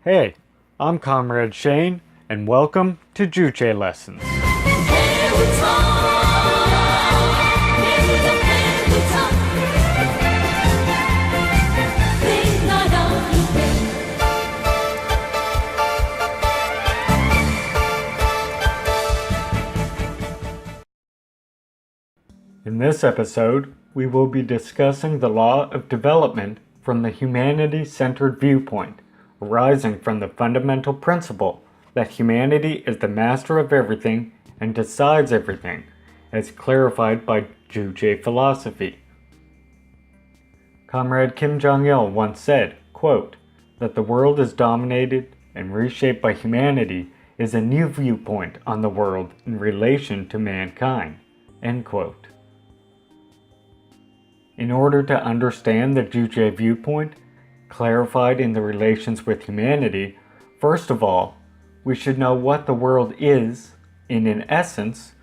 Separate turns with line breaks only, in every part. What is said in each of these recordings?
Hey, I'm Comrade Shane, and welcome to Juche Lessons. In this episode, we will be discussing the law of development from the humanity-centered viewpoint, arising from the fundamental principle that humanity is the master of everything and decides everything, as clarified by Juche philosophy. Comrade Kim Jong-il once said, quote, that the world is dominated and reshaped by humanity is a new viewpoint on the world in relation to mankind, end quote. In order to understand the Juche viewpoint, clarified in the relations with humanity, first of all, we should know what the world is, in essence,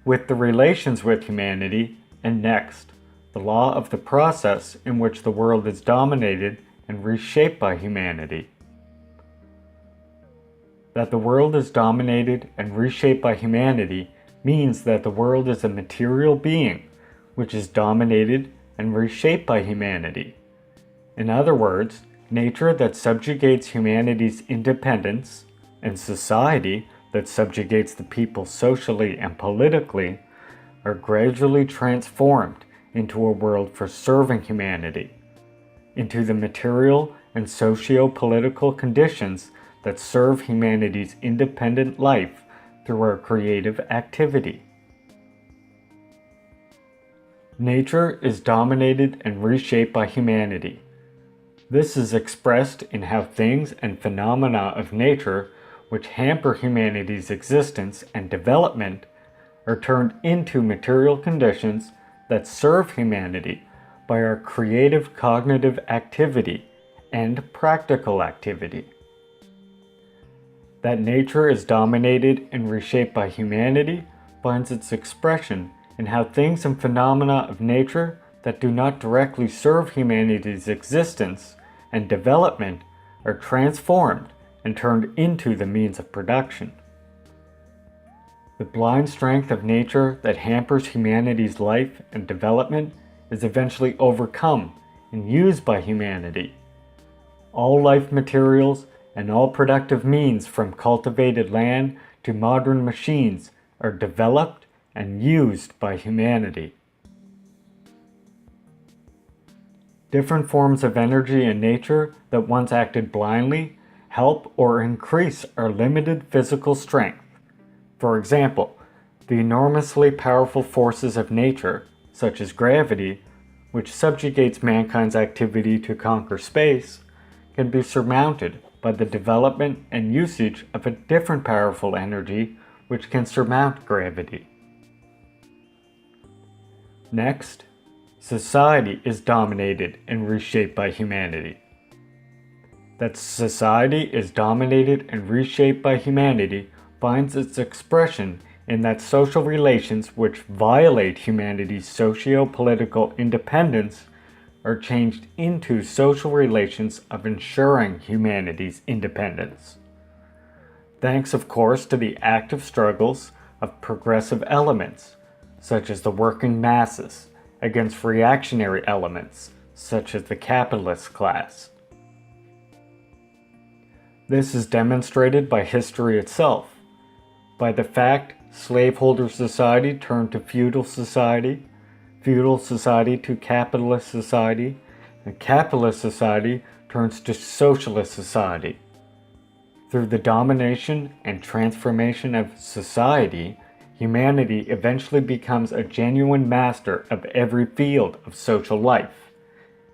with the relations with humanity, and next, the law of the process in which the world is dominated and reshaped by humanity. That the world is dominated and reshaped by humanity means that the world is a material being, which is dominated and reshaped by humanity. In other words, nature that subjugates humanity's independence and society that subjugates the people socially and politically are gradually transformed into a world for serving humanity, into the material and socio-political conditions that serve humanity's independent life through our creative activity. Nature is dominated and reshaped by humanity. This is expressed in how things and phenomena of nature which hamper humanity's existence and development are turned into material conditions that serve humanity by our creative cognitive activity and practical activity. That nature is dominated and reshaped by humanity finds its expression in how things and phenomena of nature that do not directly serve humanity's existence and development are transformed and turned into the means of production. The blind strength of nature that hampers humanity's life and development is eventually overcome and used by humanity. All life materials and all productive means from cultivated land to modern machines are developed and used by humanity. Different forms of energy in nature that once acted blindly help or increase our limited physical strength. For example, the enormously powerful forces of nature, such as gravity, which subjugates mankind's activity to conquer space, can be surmounted by the development and usage of a different powerful energy which can surmount gravity. Next, society is dominated and reshaped by humanity. That society is dominated and reshaped by humanity finds its expression in that social relations which violate humanity's socio-political independence are changed into social relations of ensuring humanity's independence. Thanks, of course, to the active struggles of progressive elements, such as the working masses, against reactionary elements, such as the capitalist class. This is demonstrated by history itself, by the fact slaveholder society turned to feudal society to capitalist society, and capitalist society turns to socialist society. Through the domination and transformation of society, humanity eventually becomes a genuine master of every field of social life,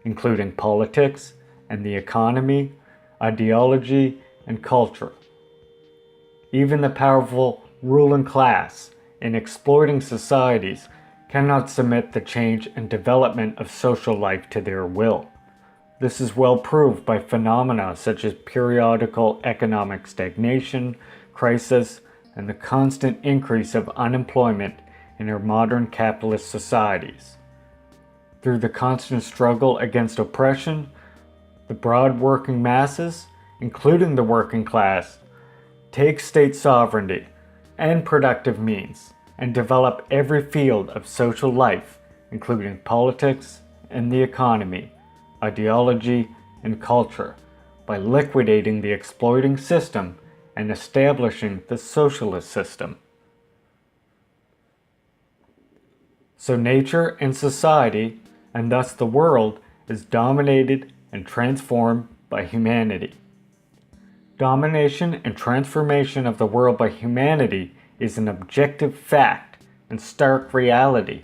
including politics and the economy, ideology, and culture. Even the powerful ruling class in exploiting societies cannot submit the change and development of social life to their will. This is well proved by phenomena such as periodical economic stagnation, crisis, and the constant increase of unemployment in our modern capitalist societies. Through the constant struggle against oppression, the broad working masses, including the working class, take state sovereignty and productive means and develop every field of social life, including politics and the economy, ideology, and culture, by liquidating the exploiting system and establishing the socialist system. So nature and society, and thus the world, is dominated and transformed by humanity. Domination and transformation of the world by humanity is an objective fact and stark reality.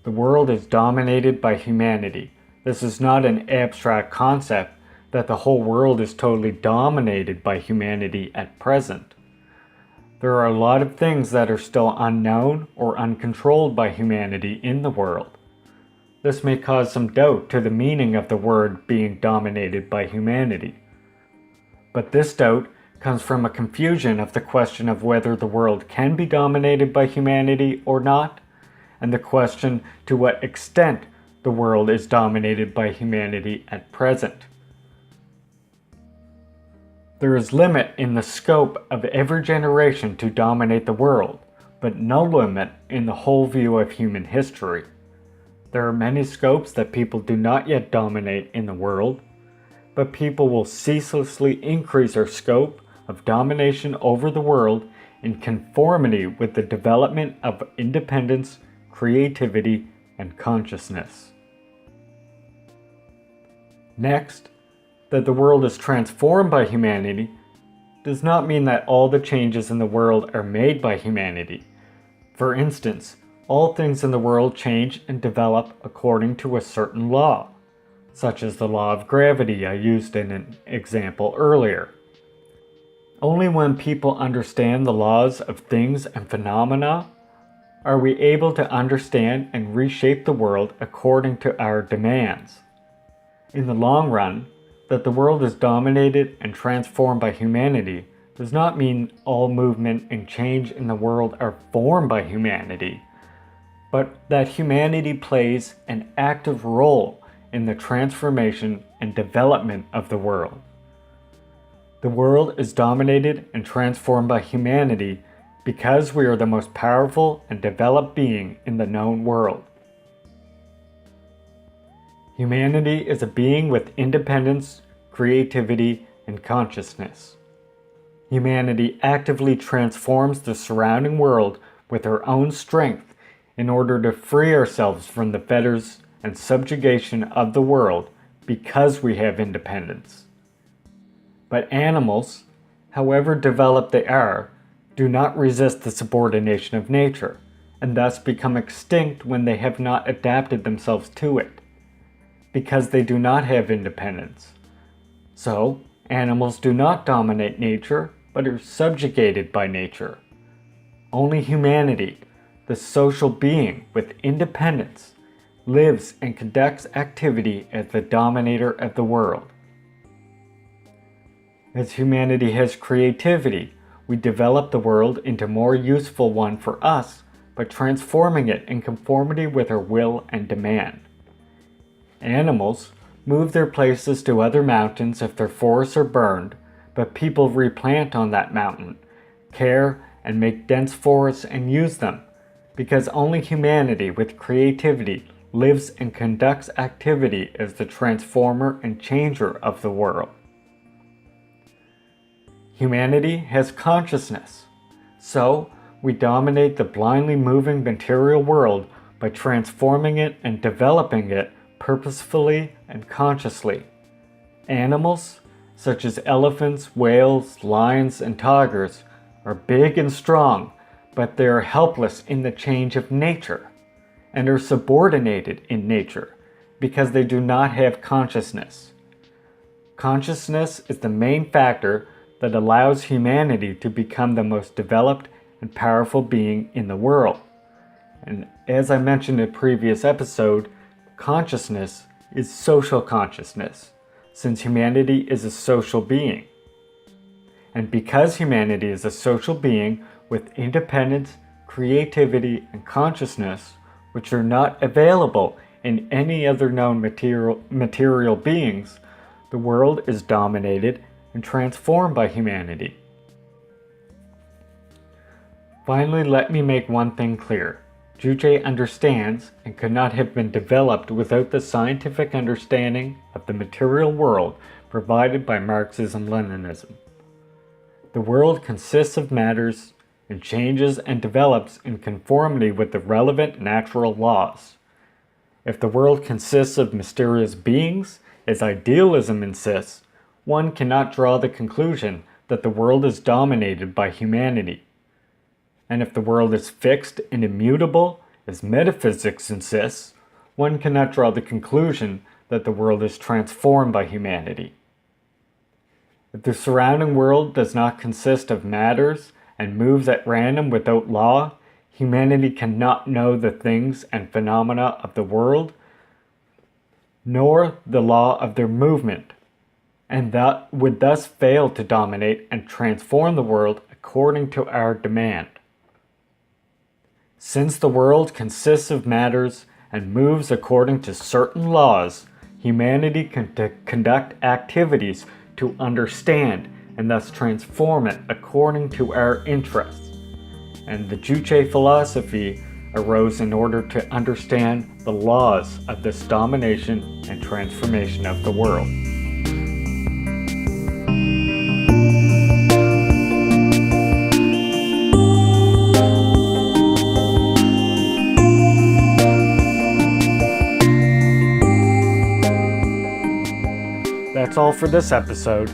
The world is dominated by humanity. This is not an abstract concept that the whole world is totally dominated by humanity at present. There are a lot of things that are still unknown or uncontrolled by humanity in the world. This may cause some doubt to the meaning of the word being dominated by humanity. But this doubt comes from a confusion of the question of whether the world can be dominated by humanity or not, and the question to what extent the world is dominated by humanity at present. There is limit in the scope of every generation to dominate the world, but no limit in the whole view of human history. There are many scopes that people do not yet dominate in the world, but people will ceaselessly increase our scope of domination over the world in conformity with the development of independence, creativity, and consciousness. Next, that the world is transformed by humanity does not mean that all the changes in the world are made by humanity. For instance, all things in the world change and develop according to a certain law, such as the law of gravity I used in an example earlier. Only when people understand the laws of things and phenomena are we able to understand and reshape the world according to our demands. In the long run, that the world is dominated and transformed by humanity does not mean all movement and change in the world are formed by humanity, but that humanity plays an active role in the transformation and development of the world. The world is dominated and transformed by humanity because we are the most powerful and developed being in the known world. Humanity is a being with independence, creativity, and consciousness. Humanity actively transforms the surrounding world with our own strength in order to free ourselves from the fetters and subjugation of the world because we have independence. But animals, however developed they are, do not resist the subordination of nature, and thus become extinct when they have not adapted themselves to it, because they do not have independence. So, animals do not dominate nature, but are subjugated by nature. Only humanity, the social being with independence, lives and conducts activity as the dominator of the world. As humanity has creativity, we develop the world into a more useful one for us by transforming it in conformity with our will and demand. Animals move their places to other mountains if their forests are burned, but people replant on that mountain, care and make dense forests and use them, because only humanity with creativity lives and conducts activity as the transformer and changer of the world. Humanity has consciousness, so we dominate the blindly moving material world by transforming it and developing it purposefully and consciously. Animals, such as elephants, whales, lions, and tigers, are big and strong, but they are helpless in the change of nature, and are subordinated in nature, because they do not have consciousness. Consciousness is the main factor that allows humanity to become the most developed and powerful being in the world. And as I mentioned in a previous episode, consciousness is social consciousness, since humanity is a social being. And because humanity is a social being with independence, creativity, and consciousness, which are not available in any other known material beings, the world is dominated and transformed by humanity. Finally, let me make one thing clear. Juche understands and could not have been developed without the scientific understanding of the material world provided by Marxism-Leninism. The world consists of matters and changes and develops in conformity with the relevant natural laws. If the world consists of mysterious beings, as idealism insists, one cannot draw the conclusion that the world is dominated by humanity. And if the world is fixed and immutable, as metaphysics insists, one cannot draw the conclusion that the world is transformed by humanity. If the surrounding world does not consist of matters and moves at random without law, humanity cannot know the things and phenomena of the world, nor the law of their movement, and that would thus fail to dominate and transform the world according to our demand. Since the world consists of matters and moves according to certain laws, humanity can conduct activities to understand and thus transform it according to our interests. And the Juche philosophy arose in order to understand the laws of this domination and transformation of the world. That's all for this episode.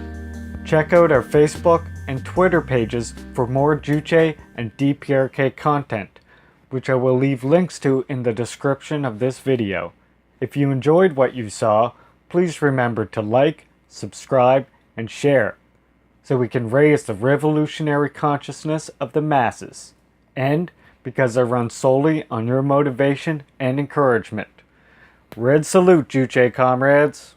Check out our Facebook and Twitter pages for more Juche and DPRK content, which I will leave links to in the description of this video. If you enjoyed what you saw, please remember to like, subscribe, and share, so we can raise the revolutionary consciousness of the masses. And because I run solely on your motivation and encouragement. Red salute, Juche comrades!